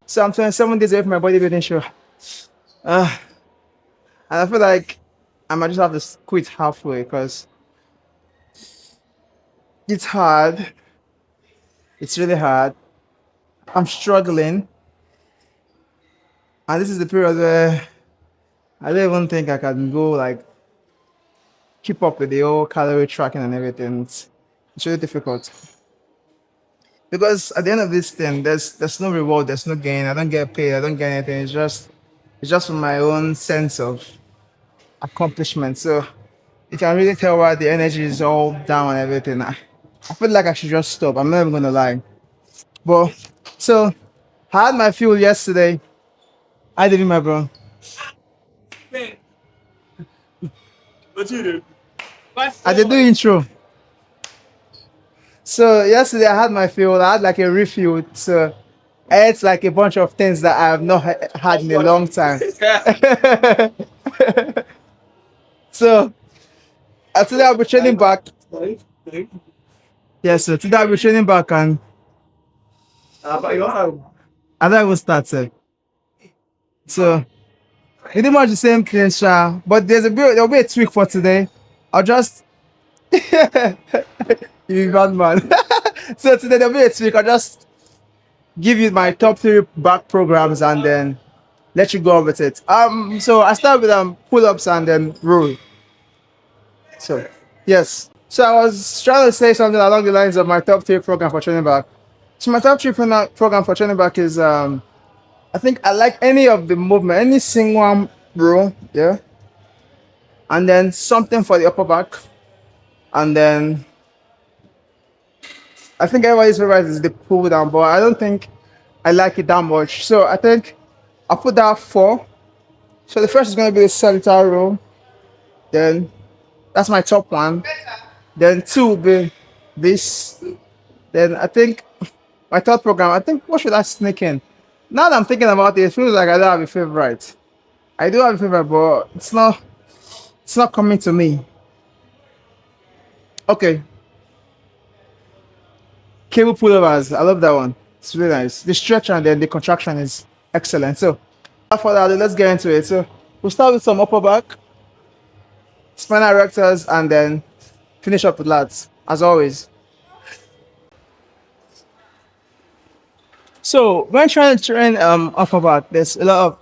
So I'm 27 days away from my bodybuilding show. Uh, and I feel like I might just have to quit halfway because it's hard. It's really hard. I'm struggling. And this is the period where I don't even think I can go like keep up with the whole calorie tracking and everything. It's really difficult. Because at the end of this thing, there's no reward, there's no gain. I don't get paid, I don't get anything. It's just for my own sense of accomplishment. So you can really tell why the energy is all down and everything. I feel like I should just stop. I'm not even gonna lie. But so I had my fuel yesterday. I did it, my bro. What you do? I did the intro. So yesterday I had my fuel. I had like a refuel. So it's like a bunch of things that I have not had in a long time. So today I'll be training back. Yes, so today I'll be training back and I don't even start. So pretty much the same thing, Sha. But there'll be a tweak for today. I'll just you bad man. So today there'll be a tweak. I'll just give you my top three back programs and then let you go on with it. So I start with pull-ups and then roll. So yes. So I was trying to say something along the lines of my top three program for training back. So my top three program for training back is I think I like any of the movement, any single row, yeah. And then something for the upper back. And then I think everybody's favorite is the pull down, but I don't think I like it that much. So I think I'll put that 4. So the first is going to be the solitary row. Then that's my top one. Then 2 will be this. Then I think my third program, I think what should I sneak in? Now that I'm thinking about it, it feels like I don't have a favorite. I do have a favorite, but it's not coming to me. Okay. Cable pullovers. I love that one. It's really nice. The stretch and then the contraction is excellent. So after that, let's get into it. So we'll start with some upper back, spinal erectors, and then finish up with lats, as always. So when trying to train upper back, there's a lot of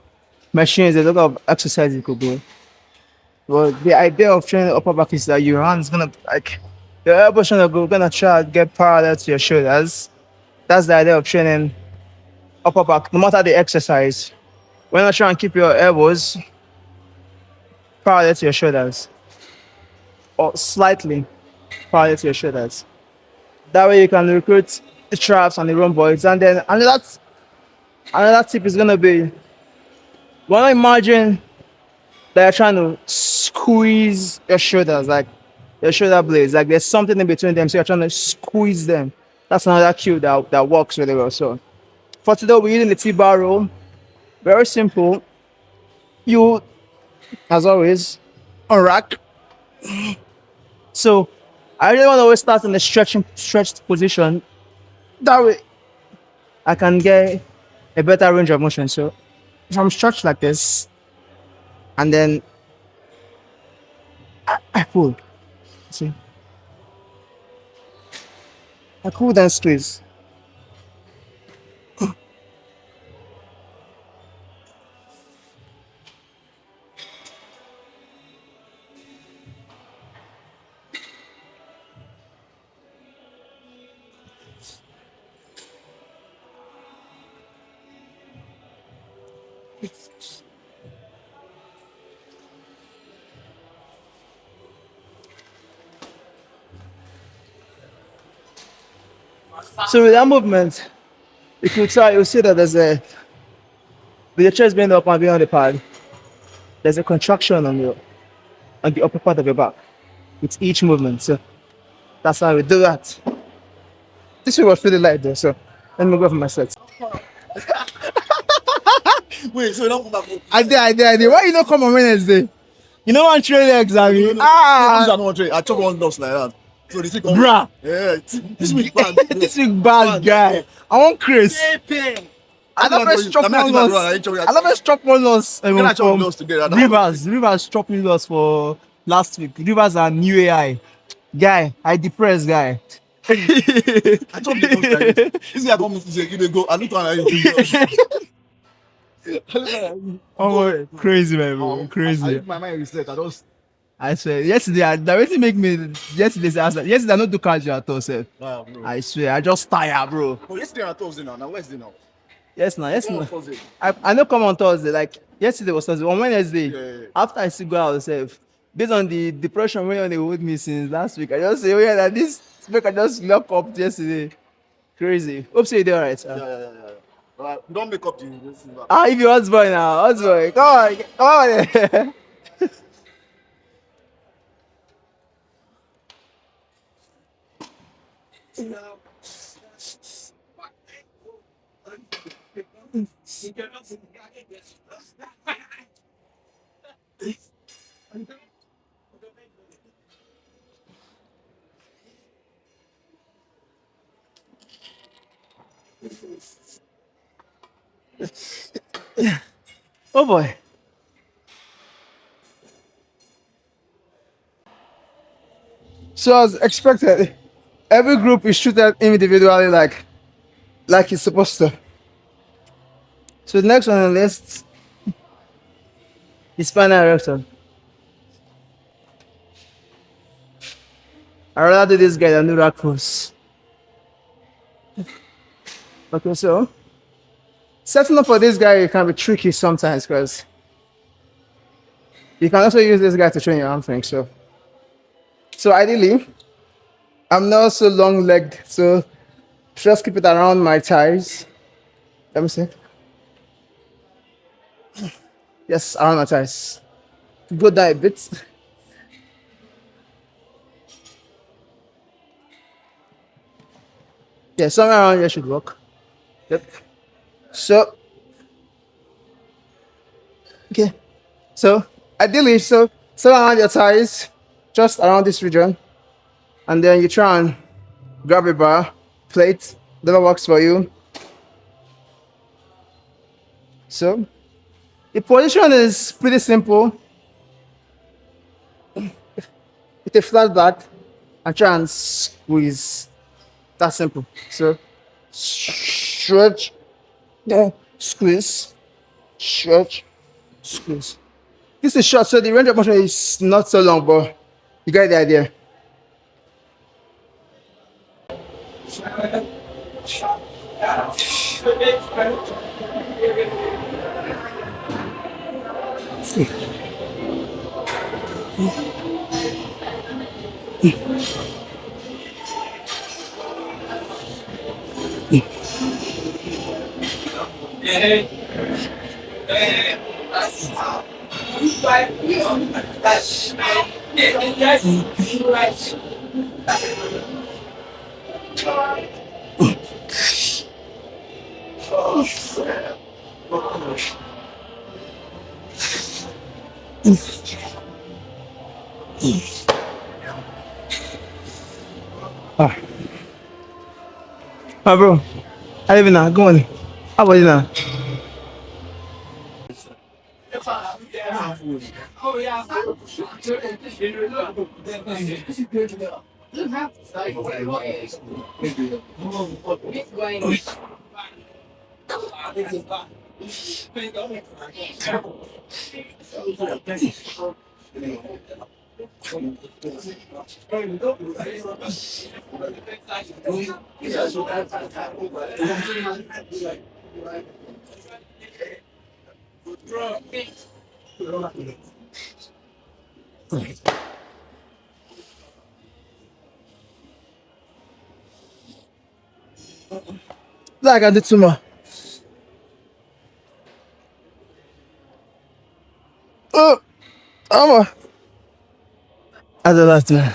machines, there's a lot of exercises you could do. Well, the idea of training upper back is that your hands gonna like your elbows gonna try to get parallel to your shoulders. That's the idea of training upper back, no matter the exercise. When you try and keep your elbows parallel to your shoulders, or slightly parallel to your shoulders. That way you can recruit the traps and the rhomboids. And then another tip is gonna be when you imagine that you're trying to squeeze your shoulders, like your shoulder blades, like there's something in between them, so you're trying to squeeze them. That's another cue that works really well. So for today, we're using the T-bar roll. Very simple. You, as always, unrack. So I really want to always start in the stretched position. That way, I can get a better range of motion. So if I'm stretched like this, and then I pull. See? I pull then squeeze. So with that movement, if you try, you'll see that with your chest being up and being on the pad, there's a contraction on the upper part of your back with each movement. So that's how we do that. This was really light though, so let me go for my sets. Wait, so you don't come back? I did. Why you don't come on Wednesday? You know I'm training legs, I mean. I chop one loss like that. So this week, Bruh. yeah, this week bad. This big bad guy. I want Chris. Pain. I never chop one loss. I never chop one loss. Can I chop loss together? Rivers chopping loss for last week. Rivers and New AI. Guy, I depressed guy. I chop the loss like this. This guy come to say, give me go. I look at you. Oh, crazy man, bro. Crazy. My mind reset. I just. I swear. Yesterday, that really make me. Yesterday, I not do cardio at all, sir. Wow, bro. I swear, I just tired, bro. But yesterday on Thursday now. Now Wednesday now. Yes, now. Come on, Thursday. I know come on Thursday. Like yesterday was Thursday. On Wednesday, Yeah. after I still go out myself, based on the depression when they hold me since last week, I just say, oh yeah, that this week I just lock up yesterday. Crazy. Hope so you did alright. Yeah. Don't make up the. If you husband now, husband, come on. Oh boy. So as expected, every group is treated individually like it's supposed to. So the next one on the list is spinal erector. I rather do this guy than do rack pulls. Okay, so setting up for this guy can be tricky sometimes because you can also use this guy to train your hamstring. So ideally, I'm not so long-legged, so just keep it around my thighs. Let me see. Yes, around my thighs. Go down a bit. Yeah, somewhere around here should work. Yep. So, okay. So, ideally, so around your thighs, just around this region. And then you try and grab a bar, plate, whatever works for you. So, the position is pretty simple. With a flat back and try and squeeze. That's simple. So, stretch, squeeze, stretch, squeeze. This is short, so the range of motion is not so long, but you get the idea. Bro, I live now. Go on. How about you now? Like I did some more. Oh, as the last man.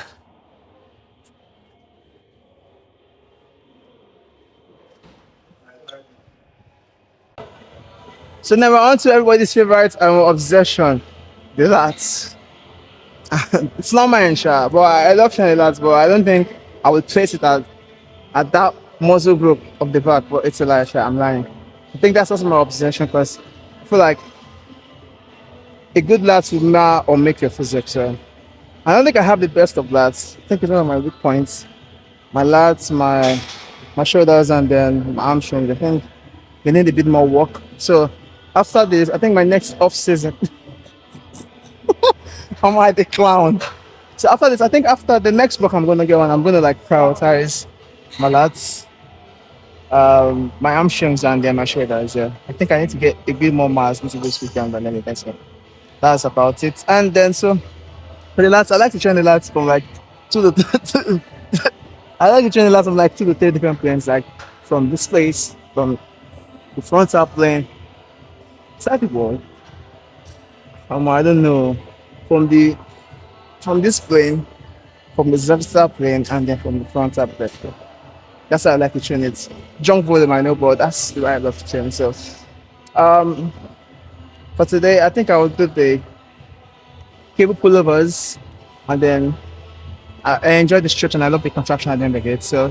So now we're on to everybody's favorite obsession, the lats. It's not mine, sure, but I love shiny lats, but I don't think I would place it at that muscle group of the back, but it's a lie, sure, I'm lying. I think that's also my obsession because I feel like a good lats will now or make your physics. So I don't think I have the best of lats. I think it's one of my weak points. My lats, my shoulders, and then my hamstrings. I think they need a bit more work. So after this, I think my next off season, I'm like the clown. So after this, I think after the next book I'm gonna get one, I'm gonna like prioritize my lats, my hamstrings, and then my shoulders. Yeah, I think I need to get a bit more mass into this weekend, and then we can see. That's about it. And then so for the lats, I like to train the lats from like two to I like to train the lats from like 2 to 3 different planes, like from this place, from the frontal plane, side wall. I don't know, from the from this plane, from the vertical plane, and then from the frontal plane. That's how I like to train it. Junk volume, I know, but that's the way I love to train. So, um, for today, I think I will do the cable pullovers, and then I enjoy the stretch and I love the contraction at the end of it. So,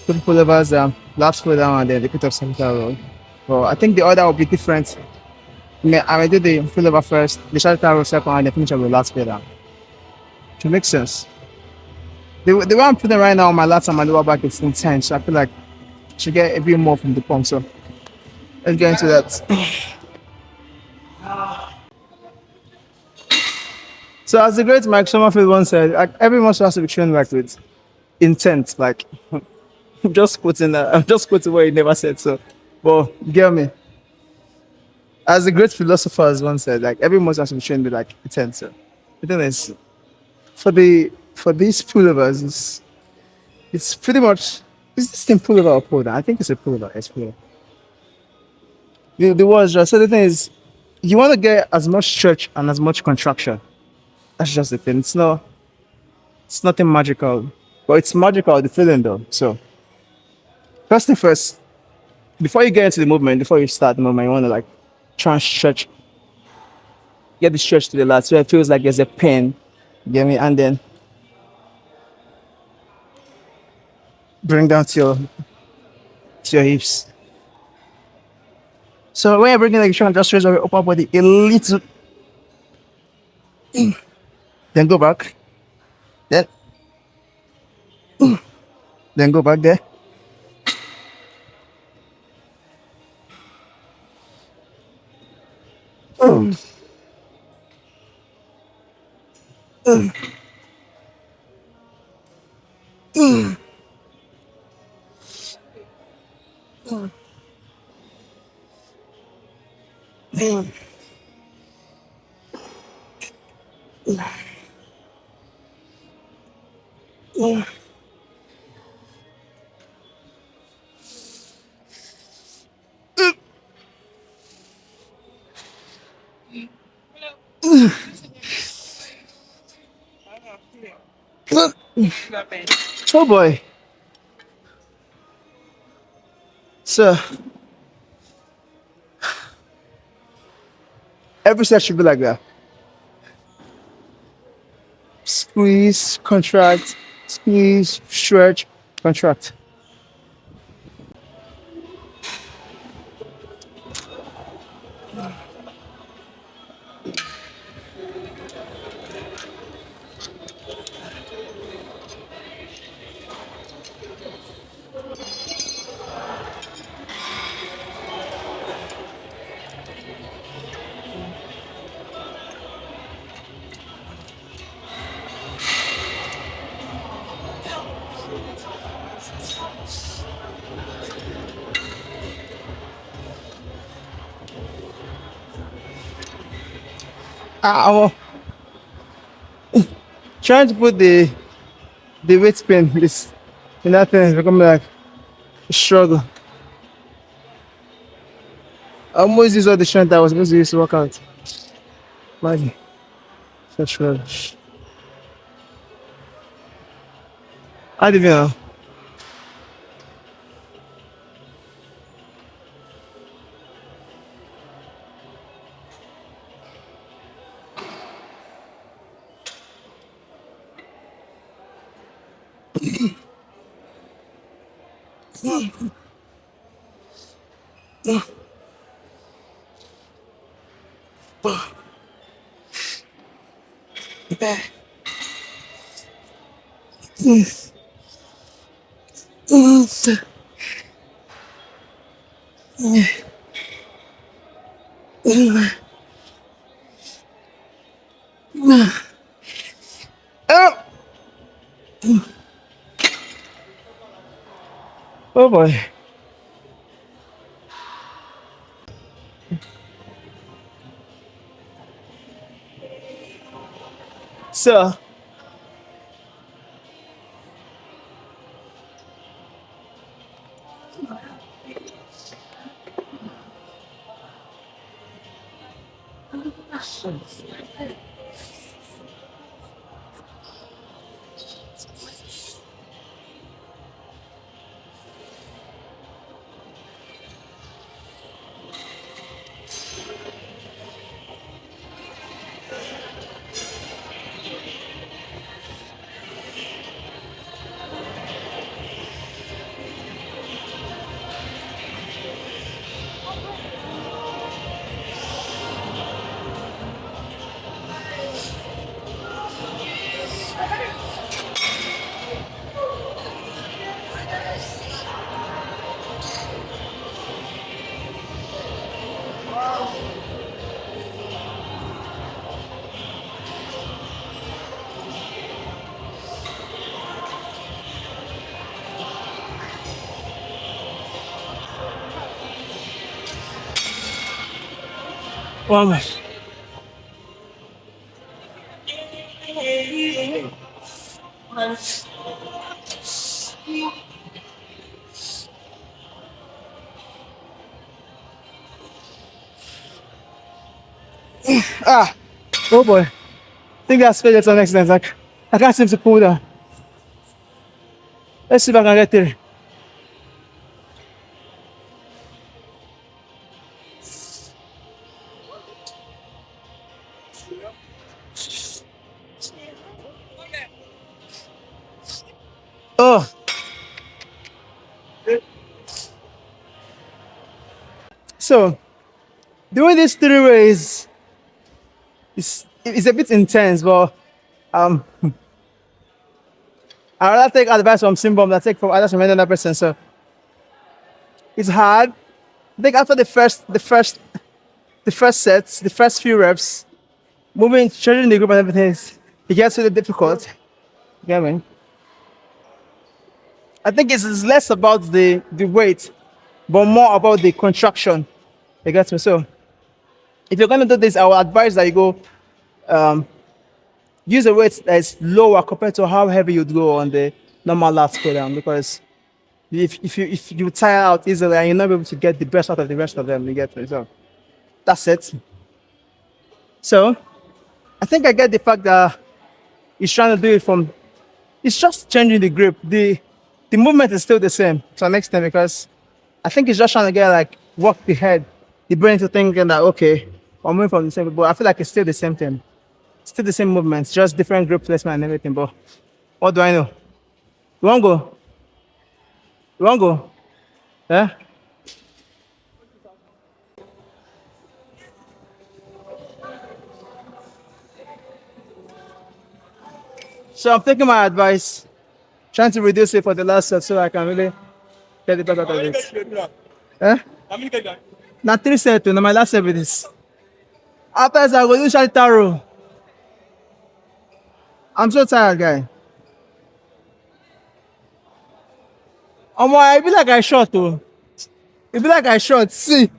cable pullovers, laps pull down, and then the pit of center roll. But I think the order will be different. I will do the pullover first, the shoulder roll second, and then finish up with the last pull down. To make sense. The way I'm putting right now on my lats and my lower back is intense. So I feel like I should get a bit more from the pump. So let's get into that. So as the great Mike Summerfield once said, like, every muscle has to be trained like with intent. Like I'm just quoting that. I'm just quoting what he never said. So, but get me. As the great philosophers once said, like every muscle has to be trained with like intent. So the thing is, for these pullovers, it's pretty much is this thing pullover or pull down? I think it's a pullover. It's pullover. The words just so the thing is, you want to get as much stretch and as much contraction. That's just the thing. It's nothing magical, but it's magical the feeling though. So first thing first, before you get into the movement, before you start the movement, you want to like try and stretch, get the stretch to the last, so it feels like there's a pain. You get me? And then bring down to your hips. So when you're bringing like you're trying to just raise your upper body a little, then go back, then then go back there. Oh boy. So every set should be like that. Squeeze, contract, squeeze, stretch, contract. I'm trying to put the weight spin this in that thing is becoming like a struggle. I almost use all the strength I was supposed to use to work out. Like such rubbish. I don't even know. Oh, oh boy. So, one more. Ah, oh boy. I think that's failure to an extent. Like, I can't seem to pull down. Let's see if I can get there. Oh, so doing this 3 ways is a bit intense, but um, I rather take advice from Simbom than take from others from any other person. So it's hard. I think after the first sets, the first few reps, moving, changing the group and everything, it gets really difficult. You get me? I think it's less about the weight, but more about the contraction. You get me? So if you're gonna do this, I would advise that you go use a weight that is lower compared to how heavy you'd go on the normal lats program because if you tire out easily and you're not able to get the best out of the rest of them, you get me. So that's it. So I think I get the fact that he's trying to do it from. It's just changing the grip. The movement is still the same to an extent because I think he's just trying to get like work the head, the brain to thinking that okay, I'm moving from the same. But I feel like it's still the same thing, still the same movements, just different grip placement and everything. But what do I know? You won't go. You won't go. Yeah. So I'm taking my advice, trying to reduce it for the last set so I can really get the better out of it. Eh? Now 3 sets, now my last set with this. After this, I go do Shali Taro. I'm so tired, guy. I be like I shot too. It be like I shot. See,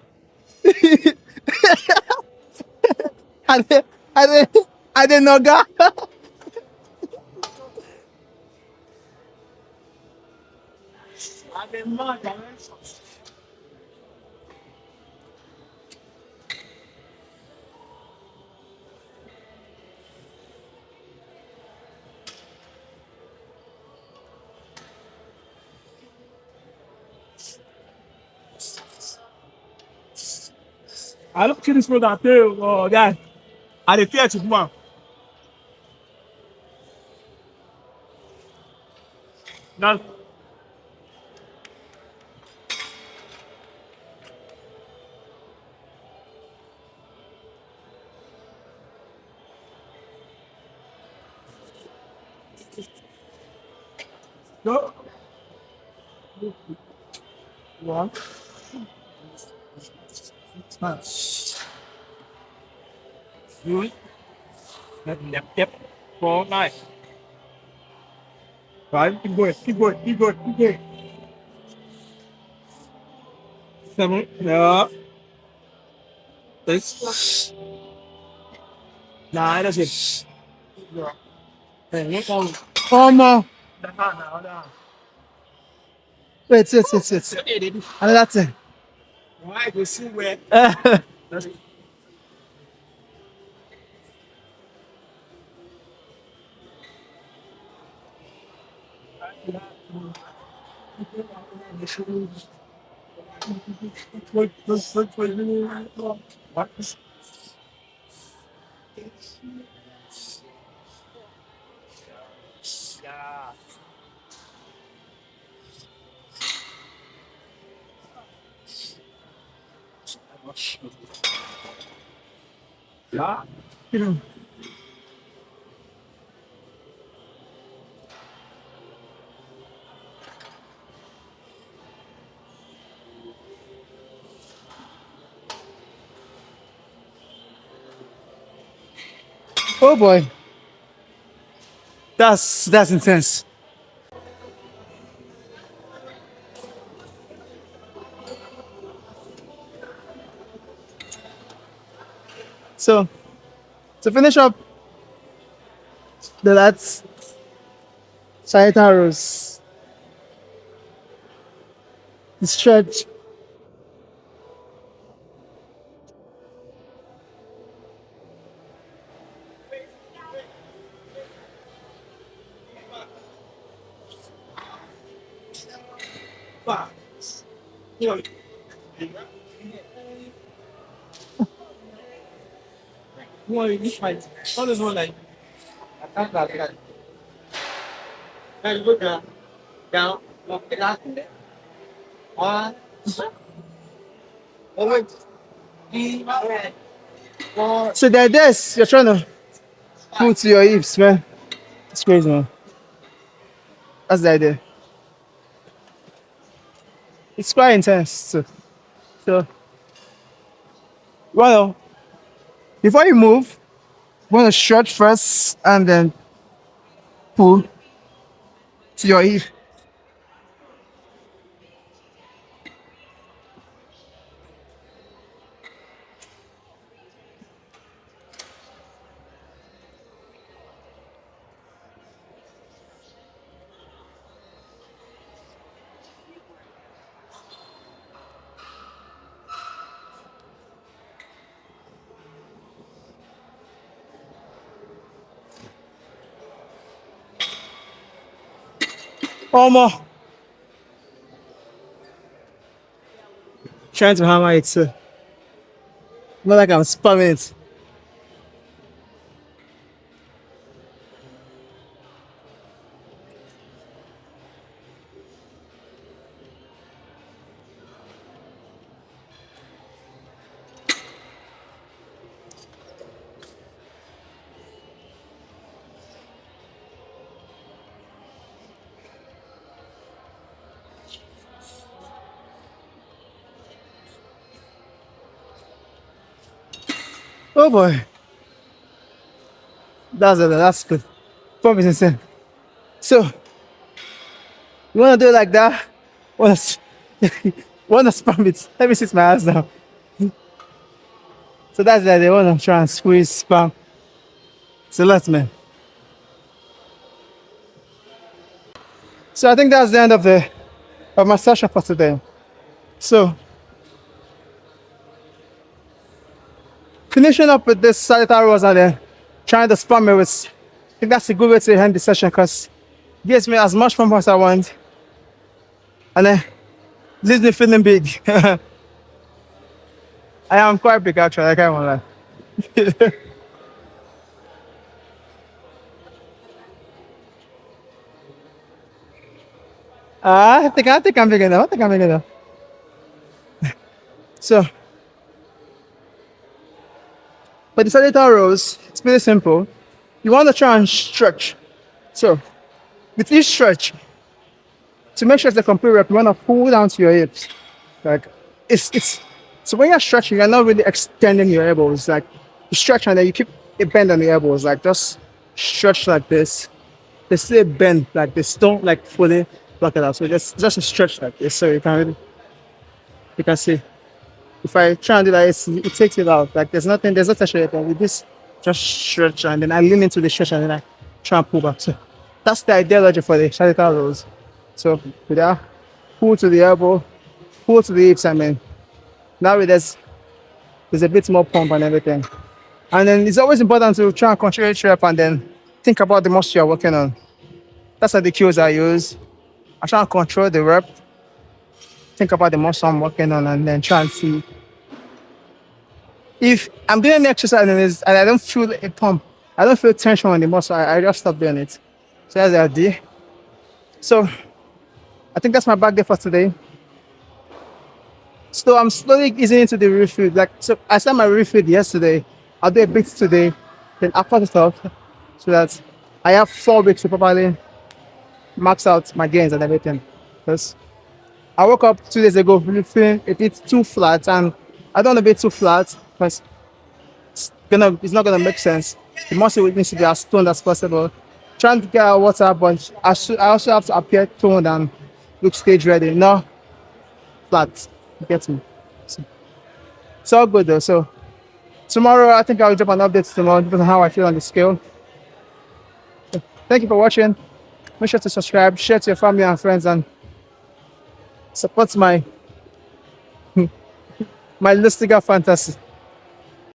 I did, I did, I did noga. I look to this brother too, guy. I dey fear to come out. Now, Go. One. Two. Yep. 4, 9. 5. Keep going. Keep going. 7. Yeah. 6. 9. That's it. Omo. Down. Wait. And that's it. Why go see where? That's it. Yeah. Oh boy. That's intense. So to finish up the lads Saitaros, the stretch. Why this fight? How does one like? I can't that. Go down. One. Oh wait. So that this you're trying to pull to your hips, man. It's crazy, man. That's the idea. It's quite intense. So well, before you move, you want to stretch first and then pull to your hip. Almost trying to hammer it, so not like I'm spamming it. Oh boy, that's good. Pump is insane. So you wanna do it like that? Wanna wanna spam it? Let me sit my ass down. So that's the idea. Wanna try and squeeze spam. So let's man. So I think that's the end of my session for today. So finishing up with this solitary rows and then trying to spam it with, I think that's a good way to end the session because it gives me as much fun as I want and then leaves me feeling big. I am quite big actually, I can't lie. I think I'm big enough. I think I'm big enough. So for the solitary rows, it's pretty simple. You want to try and stretch. So with each stretch, to make sure it's a complete rep, you want to pull down to your hips. Like it's so when you're stretching, you're not really extending your elbows. Like you stretch and then you keep a bend on the elbows. Like just stretch like this. They still bend like this. Don't like fully block it out. So just a stretch like this. So you can see. If I try and do that, it takes it out. Like there's no tension here. With this, just stretch and then I lean into the stretch and then I try and pull back. So that's the ideology for the Shadika rolls. So with that, pull to the elbow, pull to the hips. I mean, now there's a bit more pump and everything. And then it's always important to try and control each rep and then think about the muscle you're working on. That's the cues I use. I try and control the rep, think about the muscle I'm working on, and then try and see if I'm doing an exercise and I don't feel a pump, I don't feel tension on the muscle, I just stop doing it. So that's the idea. So I think that's my back day for today. So I'm slowly easing into the refill. Like so I started my refill yesterday. I'll do a bit today, then after the stuff, so that I have 4 weeks to properly max out my gains and everything. Because I woke up 2 days ago feeling a bit too flat, and I don't want to be too flat because it's not gonna make sense. The muscle needs to be as toned as possible. Trying to get out water, but I also have to appear toned and look stage ready. No flat. You get me? So, it's all good though. So tomorrow I think I'll drop an update tomorrow depending on how I feel on the scale. So, thank you for watching. Make sure to subscribe, share to your family and friends, and support my my Lustiger fantasy.